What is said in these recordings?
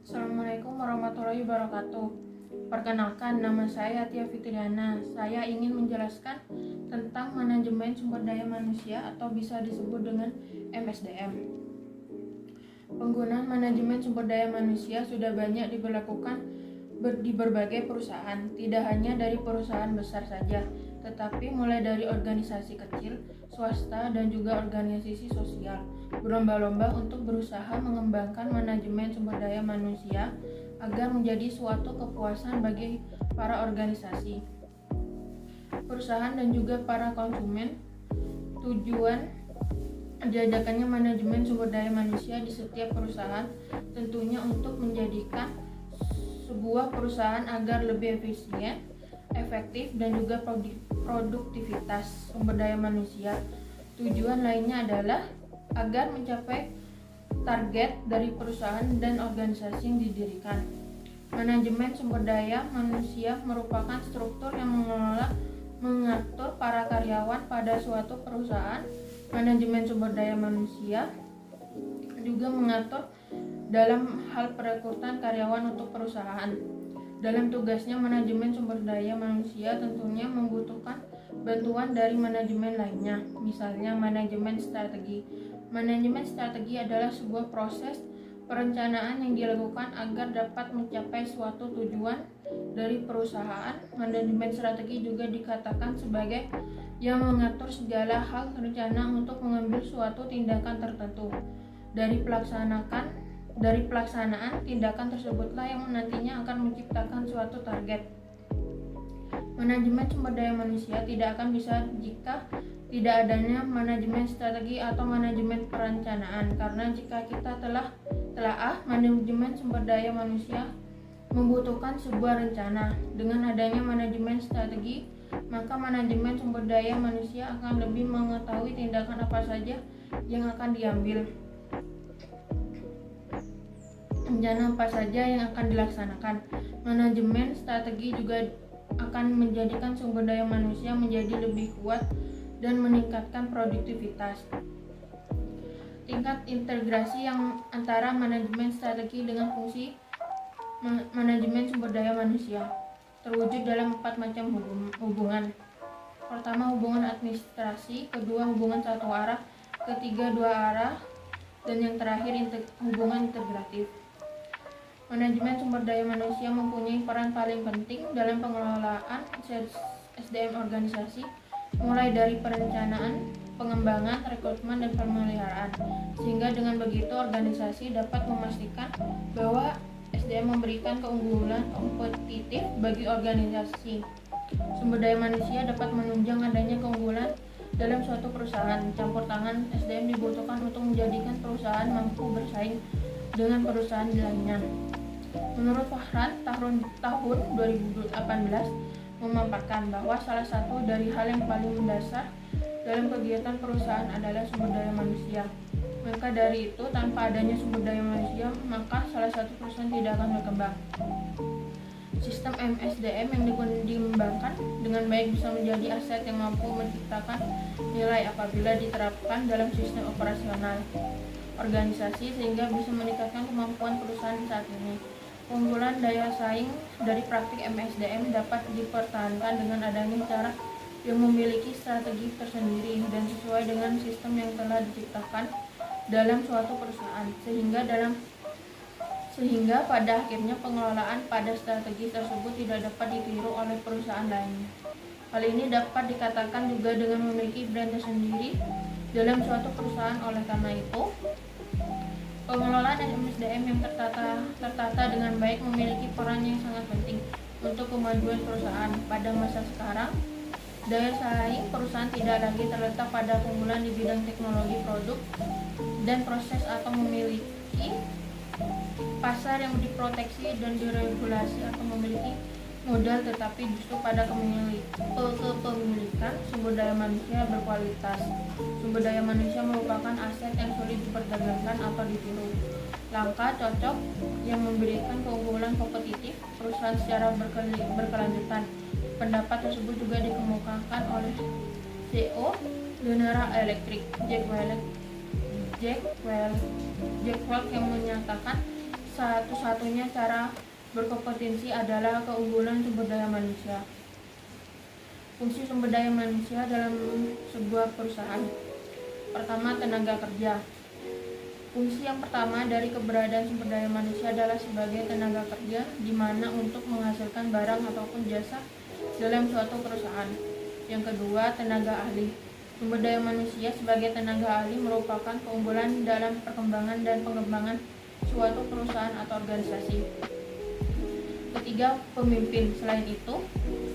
Assalamualaikum warahmatullahi wabarakatuh. Perkenalkan, nama saya Tia Fitriana. Saya ingin menjelaskan tentang manajemen sumber daya manusia atau bisa disebut dengan MSDM. Penggunaan manajemen sumber daya manusia sudah banyak diberlakukan di berbagai perusahaan, tidak hanya dari perusahaan besar saja, tetapi mulai dari organisasi kecil, swasta, dan juga organisasi sosial berlomba-lomba untuk berusaha mengembangkan manajemen sumber daya manusia agar menjadi suatu kepuasan bagi para organisasi, perusahaan, dan juga para konsumen. Tujuan diadakannya manajemen sumber daya manusia di setiap perusahaan tentunya untuk menjadikan sebuah perusahaan agar lebih efisien, efektif, dan juga produktivitas sumber daya manusia. Tujuan lainnya adalah agar mencapai target dari perusahaan dan organisasi yang didirikan. Manajemen sumber daya manusia merupakan struktur yang mengatur para karyawan pada suatu perusahaan. Manajemen sumber daya manusia juga mengatur dalam hal perekrutan karyawan untuk perusahaan. Dalam tugasnya, manajemen sumber daya manusia tentunya membutuhkan bantuan dari manajemen lainnya, misalnya manajemen strategi. Manajemen strategi adalah sebuah proses perencanaan yang dilakukan agar dapat mencapai suatu tujuan dari perusahaan. Manajemen strategi juga dikatakan sebagai yang mengatur segala hal rencana untuk mengambil suatu tindakan tertentu. Dari pelaksanaan tindakan tersebutlah yang nantinya akan menciptakan suatu target. Manajemen sumber daya manusia tidak akan bisa jika tidak adanya manajemen strategi atau manajemen perencanaan, karena jika kita telah manajemen sumber daya manusia membutuhkan sebuah rencana. Dengan adanya manajemen strategi, maka manajemen sumber daya manusia akan lebih mengetahui tindakan apa saja yang akan diambil, rencana apa saja yang akan dilaksanakan. Manajemen strategi juga akan menjadikan sumber daya manusia menjadi lebih kuat dan meningkatkan produktivitas. Tingkat integrasi yang antara manajemen strategi dengan fungsi manajemen sumber daya manusia terwujud dalam 4 macam hubungan. Pertama, hubungan administrasi, kedua, hubungan satu arah, ketiga, dua arah, dan yang terakhir, hubungan integratif. Manajemen sumber daya manusia mempunyai peran paling penting dalam pengelolaan SDM organisasi, mulai dari perencanaan, pengembangan, rekrutmen, dan pemeliharaan, sehingga dengan begitu organisasi dapat memastikan bahwa SDM memberikan keunggulan kompetitif bagi organisasi. Sumber daya manusia dapat menunjang adanya keunggulan dalam suatu perusahaan. Campur tangan SDM dibutuhkan untuk menjadikan perusahaan mampu bersaing dengan perusahaan lainnya. Menurut Fahran, tahun 2018 memaparkan bahwa salah satu dari hal yang paling mendasar dalam kegiatan perusahaan adalah sumber daya manusia. Maka dari itu, tanpa adanya sumber daya manusia, maka salah satu perusahaan tidak akan berkembang. Sistem MSDM yang dikembangkan dengan baik bisa menjadi aset yang mampu menciptakan nilai apabila diterapkan dalam sistem operasional organisasi, sehingga bisa meningkatkan kemampuan perusahaan saat ini. Keunggulan daya saing dari praktik MSDM dapat dipertahankan dengan adanya cara yang memiliki strategi tersendiri dan sesuai dengan sistem yang telah diciptakan dalam suatu perusahaan, sehingga pada akhirnya pengelolaan pada strategi tersebut tidak dapat ditiru oleh perusahaan lain. Hal ini dapat dikatakan juga dengan memiliki brand tersendiri dalam suatu perusahaan. Oleh karena itu, pengelolaan MSDM yang tertata dengan baik memiliki peran yang sangat penting untuk kemajuan perusahaan. Pada masa sekarang, daya saing perusahaan tidak lagi terletak pada keunggulan di bidang teknologi produk dan proses atau memiliki pasar yang diproteksi dan diregulasi atau memiliki modal, tetapi justru pada kepemilikan sumber daya manusia berkualitas. Sumber daya manusia merupakan aset yang sulit diperdagangkan atau ditiru. Langkah cocok yang memberikan keunggulan kompetitif perusahaan secara berkelanjutan. Pendapat tersebut juga dikemukakan oleh CEO General Electric Jack Welch yang menyatakan satu-satunya cara berkompetensi adalah keunggulan sumber daya manusia. Fungsi sumber daya manusia dalam sebuah perusahaan. Pertama, tenaga kerja. Fungsi yang pertama dari keberadaan sumber daya manusia adalah sebagai tenaga kerja, di mana untuk menghasilkan barang ataupun jasa dalam suatu perusahaan. Yang kedua, tenaga ahli. Sumber daya manusia sebagai tenaga ahli merupakan keunggulan dalam perkembangan dan pengembangan suatu perusahaan atau organisasi. Ketiga, pemimpin. Selain itu,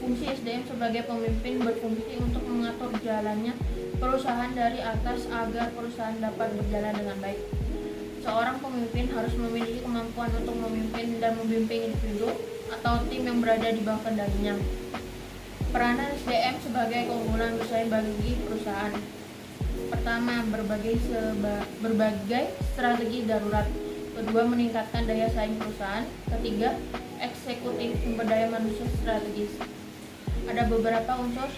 fungsi SDM sebagai pemimpin berfungsi untuk mengatur jalannya perusahaan dari atas agar perusahaan dapat berjalan dengan baik. Seorang pemimpin harus memiliki kemampuan untuk memimpin dan membimbing individu atau tim yang berada di bawah kendalinya. Peranan SDM sebagai keunggulan bersaing bagi perusahaan. Pertama, berbagai strategi darurat. Kedua, meningkatkan daya saing perusahaan. Ketiga, eksekutif sumber daya manusia strategis. Ada beberapa unsur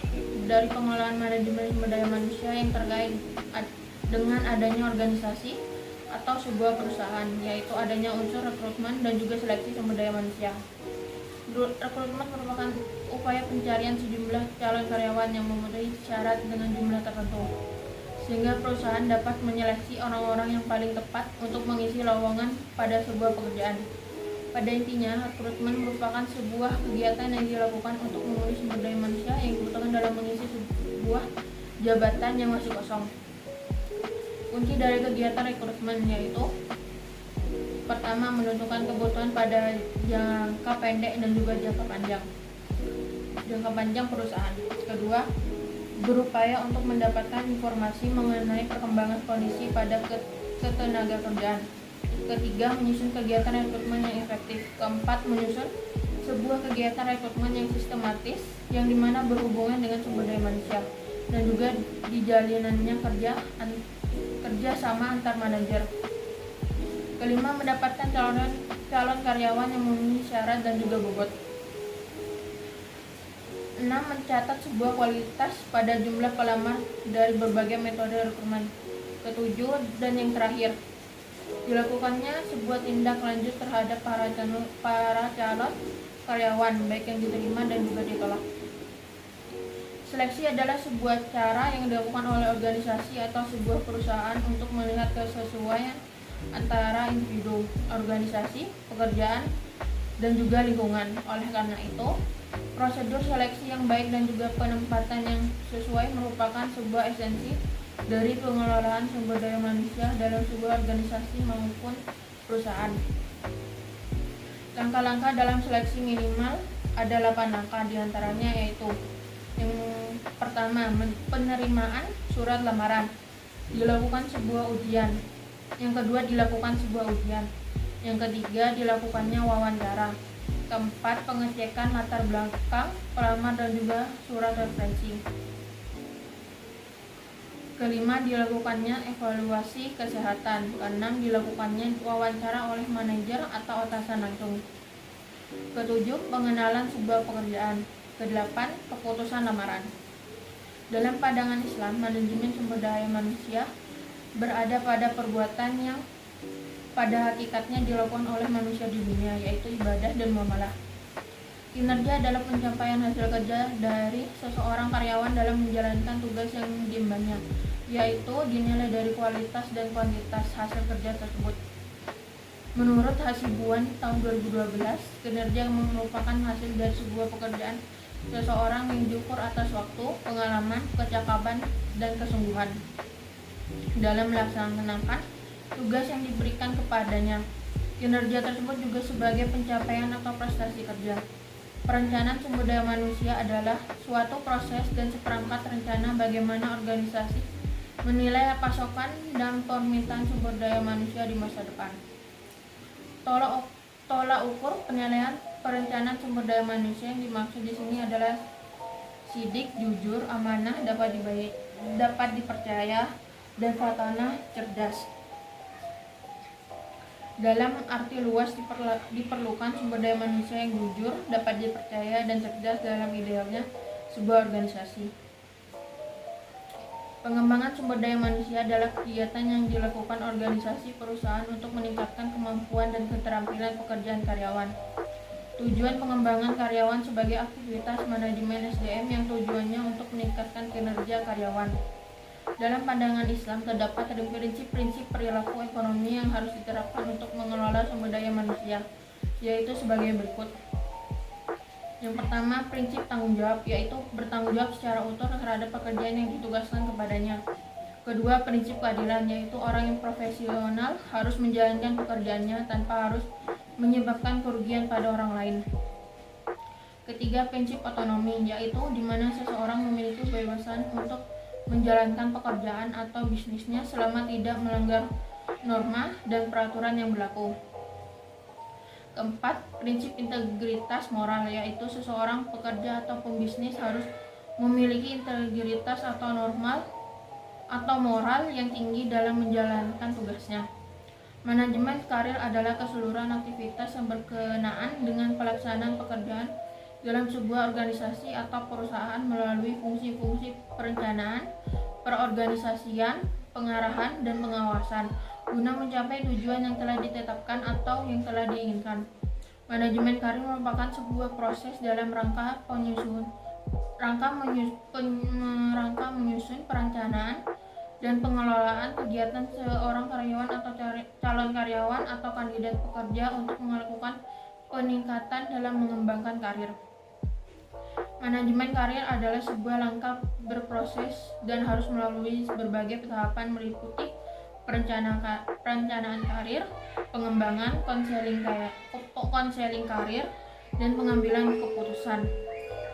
dari pengelolaan manajemen sumber daya manusia yang terkait dengan adanya organisasi atau sebuah perusahaan, yaitu adanya unsur rekrutmen dan juga seleksi sumber daya manusia. Rekrutmen merupakan upaya pencarian sejumlah calon karyawan yang memenuhi syarat dengan jumlah tertentu, sehingga perusahaan dapat menyeleksi orang-orang yang paling tepat untuk mengisi lowongan pada sebuah pekerjaan. Pada intinya, rekrutmen merupakan sebuah kegiatan yang dilakukan untuk memenuhi sumber daya manusia yang dibutuhkan dalam mengisi sebuah jabatan yang masih kosong. Kunci dari kegiatan rekrutmen yaitu: pertama, menentukan kebutuhan pada jangka pendek dan juga jangka panjang perusahaan. Kedua, berupaya untuk mendapatkan informasi mengenai perkembangan kondisi pada ketenaga kerjaan. Ketiga, menyusun kegiatan rekrutmen yang efektif. Keempat, menyusun sebuah kegiatan rekrutmen yang sistematis yang dimana berhubungan dengan sumber daya manusia dan juga dijalinannya kerja sama antar manajer. Kelima, mendapatkan calon karyawan yang memenuhi syarat dan juga bobot. 6. Mencatat sebuah kualitas pada jumlah pelamar dari berbagai metode rekrutmen. Ketujuh, dan yang terakhir, dilakukannya sebuah tindak lanjut terhadap para calon karyawan, baik yang diterima dan juga ditolak. Seleksi adalah sebuah cara yang dilakukan oleh organisasi atau sebuah perusahaan untuk melihat kesesuaian antara individu, organisasi, pekerjaan, dan juga lingkungan. Oleh karena itu, prosedur seleksi yang baik dan juga penempatan yang sesuai merupakan sebuah esensi dari pengelolaan sumber daya manusia dalam sebuah organisasi maupun perusahaan. Langkah-langkah dalam seleksi minimal ada 8 langkah, diantaranya yaitu: yang pertama, penerimaan surat lamaran, dilakukan sebuah ujian. Yang kedua, dilakukan sebuah ujian. Yang ketiga, dilakukannya wawancara. Keempat, pengecekan latar belakang pelamar dan juga surat referensi. Kelima, dilakukannya evaluasi kesehatan. Keenam, dilakukannya wawancara oleh manajer atau atasan langsung. Ketujuh, pengenalan sebuah pekerjaan. Kedelapan, keputusan lamaran. Dalam pandangan Islam, manajemen sumber daya manusia berada pada perbuatan yang pada hakikatnya dilakukan oleh manusia di dunia, yaitu ibadah dan muamalah. Kinerja adalah pencapaian hasil kerja dari seseorang karyawan dalam menjalankan tugas yang diembannya, yaitu dinilai dari kualitas dan kuantitas hasil kerja tersebut. Menurut Hasibuan tahun 2012, kinerja merupakan hasil dari sebuah pekerjaan seseorang yang diukur atas waktu, pengalaman, kecakapan, dan kesungguhan dalam melaksanakan tugas yang diberikan kepadanya. Kinerja tersebut juga sebagai pencapaian atau prestasi kerja. Perencanaan sumber daya manusia adalah suatu proses dan seperangkat rencana bagaimana organisasi menilai pasokan dan permintaan sumber daya manusia di masa depan. Tolak ukur penilaian perencanaan sumber daya manusia yang dimaksud di sini adalah sidik, jujur, amanah, dapat dipercaya, dan fatanah, cerdas. Dalam arti luas diperlukan sumber daya manusia yang jujur, dapat dipercaya, dan cerdas dalam idealnya sebuah organisasi. Pengembangan sumber daya manusia adalah kegiatan yang dilakukan organisasi perusahaan untuk meningkatkan kemampuan dan keterampilan pekerjaan karyawan. Tujuan pengembangan karyawan sebagai aktivitas manajemen SDM yang tujuannya untuk meningkatkan kinerja karyawan. Dalam pandangan Islam, terdapat prinsip-prinsip perilaku ekonomi yang harus diterapkan untuk mengelola sumber daya manusia, yaitu sebagai berikut. Yang pertama, prinsip tanggung jawab, yaitu bertanggung jawab secara utuh terhadap pekerjaan yang ditugaskan kepadanya. Kedua, prinsip keadilan, yaitu orang yang profesional harus menjalankan pekerjaannya tanpa harus menyebabkan kerugian pada orang lain. Ketiga, prinsip otonomi, yaitu di mana seseorang memiliki kebebasan untuk menjalankan pekerjaan atau bisnisnya selama tidak melanggar norma dan peraturan yang berlaku. Keempat, prinsip integritas moral, yaitu seseorang pekerja atau pembisnis harus memiliki integritas atau moral yang tinggi dalam menjalankan tugasnya. Manajemen karir adalah keseluruhan aktivitas yang berkenaan dengan pelaksanaan pekerjaan dalam sebuah organisasi atau perusahaan melalui fungsi-fungsi perencanaan, perorganisasian, pengarahan, dan pengawasan guna mencapai tujuan yang telah ditetapkan atau yang telah diinginkan. Manajemen karir merupakan sebuah proses dalam rangka menyusun perencanaan dan pengelolaan kegiatan seorang karyawan atau calon karyawan atau kandidat pekerja untuk melakukan peningkatan dalam mengembangkan karir. Manajemen karir adalah sebuah langkah berproses dan harus melalui berbagai tahapan meliputi perencanaan karir, pengembangan, konseling karir, dan pengambilan keputusan.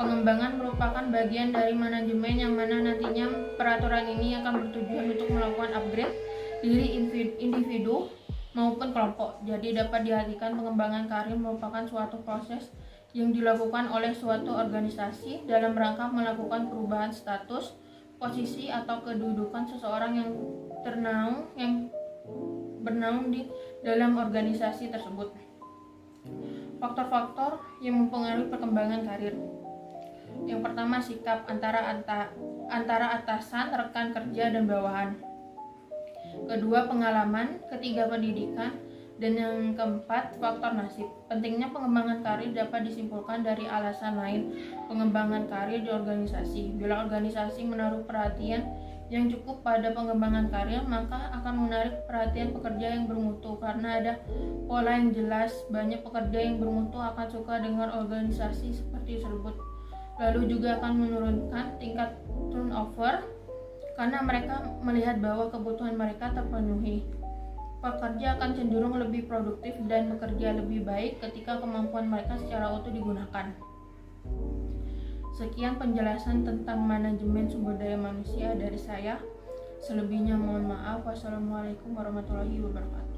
Pengembangan merupakan bagian dari manajemen yang mana nantinya peraturan ini akan bertujuan untuk melakukan upgrade diri individu maupun kelompok. Jadi dapat diartikan pengembangan karir merupakan suatu proses yang dilakukan oleh suatu organisasi dalam rangka melakukan perubahan status, posisi atau kedudukan seseorang yang bernaung di dalam organisasi tersebut. Faktor-faktor yang mempengaruhi perkembangan karir. Yang pertama, sikap antara atasan, rekan kerja, dan bawahan. Kedua, pengalaman. Ketiga, pendidikan. Dan yang keempat, faktor nasib. Pentingnya pengembangan karir dapat disimpulkan dari alasan lain pengembangan karir di organisasi. Bila organisasi menaruh perhatian yang cukup pada pengembangan karir, maka akan menarik perhatian pekerja yang bermutu karena ada pola yang jelas. Banyak pekerja yang bermutu akan suka dengan organisasi seperti tersebut. Lalu juga akan menurunkan tingkat turnover karena mereka melihat bahwa kebutuhan mereka terpenuhi. Pekerja akan cenderung lebih produktif dan bekerja lebih baik ketika kemampuan mereka secara utuh digunakan. Sekian penjelasan tentang manajemen sumber daya manusia dari saya. Selebihnya mohon maaf. Wassalamualaikum warahmatullahi wabarakatuh.